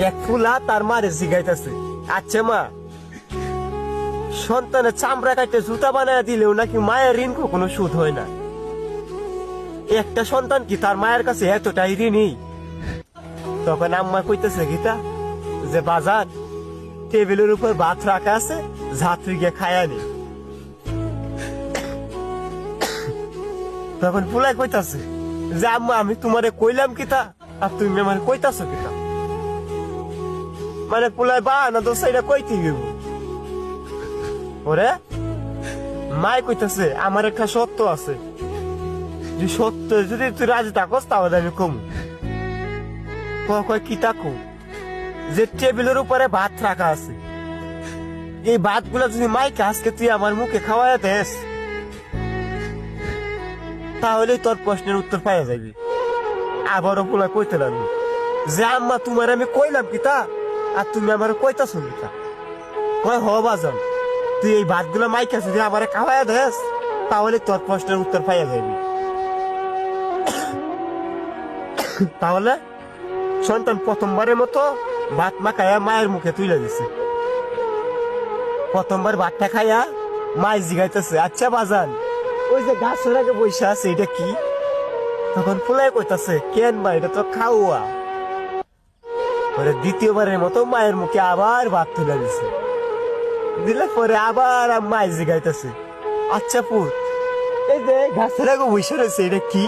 এক ফুলা তার মারে জিগাইতেছে, আচ্ছা মা, সন্তানের চামড়া কাটতে জুতা বানায় দিলেও নাকি মায়ের ঋণ কখনো শোধ হয় না। একটা সন্তান কি তার মায়ের কাছে এতটাই ঋণী? তখন আম্মা কইতেছে গীতা যে বাজার টেবিলের উপর ভাত রাখা আছে, ঝাঁত্রি গিয়ে খায়া নি। তখন ফুলাই কইতাছে যে আম্মা আমি তোমারে কইলাম কিতা আর তুমি আমার কইতাছো কিতা? মানে ফুলাই বা না দোষ এটা কইতে গেব ওরে। মাই কইতাছে আমার একটা সত্য আছে, যে সত্য যদি তুই রাজি থাকস তাহলে আমি কম। কয় কি তাকো? যে টেবিলের উপরে ভাত রাখা আছে, এই ভাত গুলা যদি মাইকে আজকে তুই আমার মুখে খাওয়াই দেস তাহলে তোর প্রশ্নের উত্তর পাওয়া যাবে। আবারও পোলা কইতে লাগলো যে আম্মা তোমার আমি কইলাম কিতা আর তুমি আমার কইতাছো কিতা? কয় হ বাজান, তুই এই ভাত গুলা মাইকে যদি আমার খাওয়াই দেস তাহলে তোর প্রশ্নের উত্তর পাওয়া যাবে। তাহলে সন্তান প্রথমবারের মতো ভাত মাখাইয়া মায়ের মুখে তুলে দিছে। প্রথমবার ভাতটা খাইয়া মাই জিগাইতেছে, আচ্ছা বাজান ওই যে গাছের আগে বসে আছে এটা কি? তখন ফুলাই কইতাছে, কেন মা এটা তো খাওয়া। পরে দ্বিতীয়বারের মতো মায়ের মুখে আবার ভাত তুলে দিছে। দিলে পরে আবার মাই জিগাইতেছে, আচ্ছা পুত এই যে গাছের আগে বসে রয়েছে এটা কি?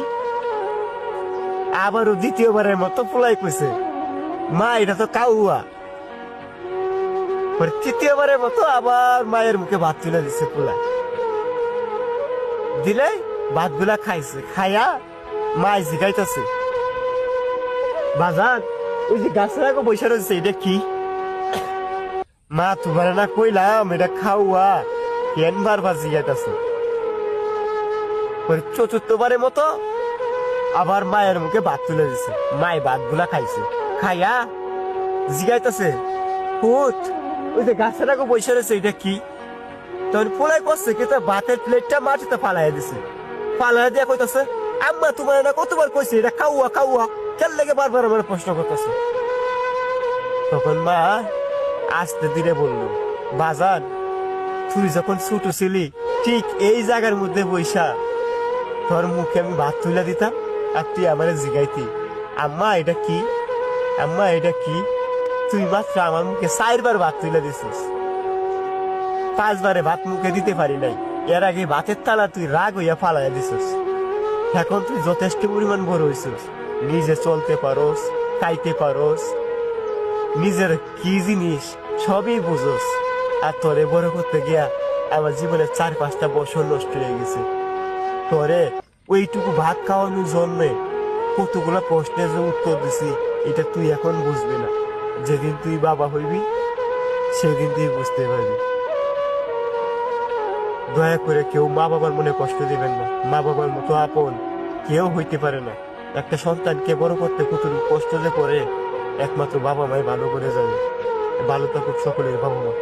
আবারও দ্বিতীয়বারের মতো ফুলাই কইছে, মা এটা তো কাউয়া। পরে তৃতীয়বারের মতো আবার মায়ের মুখে ভাত তুলে দিচ্ছে পোলা। দিলে ভাত গুলা খাইছে, খাইয়া মাই জিগাইতেছে, বাজার ওই যে গাছের আগে বসে রয়েছে এটা কি? মা তোমার না কইলাম এটা খাওয়া, কেন বারবার জিগাইতেছে? পরে চতুর্থবারের মতো আবার মায়ের মুখে ভাত তুলে দিছে। মায় ভাত গুলা খাইছে, খাইয়া জিগাইতেছে, পুত ওই যে গাছের আগে বসে রয়েছে এটা কি? তখন পোলাই করছে কিন্তু ভাতের প্লেটটা মাটিতে ফালাই দিছে। ফালাই দিয়া কইতাছে, আম্মা তোমার না কতবার কইছে এটা খাওয়া খাওয়া, কেন লেগে বারবার আমার প্রশ্ন করতেছে? তখন মা আস্তে ধীরে বলল, বাজান তুই যখন ছোট ছিলি ঠিক এই জায়গার মধ্যে বইসা তোর মুখে আমি ভাত তুলে দিতাম আর তুই আমার জিগাইতি, আম্মা এটা কি, আম্মা এটা কি? তুই মাত্র আমার মুখে 4 বার ভাত তুলে দিছিস, 5 বারে ভাত মুখে দিতে পারি নাই। এর আগে ভাতের তালা তুই রাগ হইয়া ফালাইয়া দিছিস। এখন তুই যথেষ্ট পরিমাণ বড় হইছিস, নিজে চলতে পারোস, খাইতে পারোস, নিজের কি জিনিস সবই বুঝোস। আর তোরে বড় করতে গিয়া আমার জীবনের 4-5টা বছর নষ্ট হয়ে গেছে। তোরে ওইটুকু ভাত খাওয়ানোর জন্য কতগুলা প্রশ্নের যে উত্তর দিছি এটা তুই এখন বুঝবি না। যেদিন তুই বাবা হইবি সেদিন তুই বুঝতে পারবি। দয়া করে কেউ মা বাবার মনে কষ্ট দিবেন না। মা বাবার মতো আপন কেউ হইতে পারে না। একটা সন্তানকে বড় করতে কতটুকু কষ্ট যে করে একমাত্র বাবা মাই ভালো করে জানে। ভালো থাকুক সকলের বাবা মা।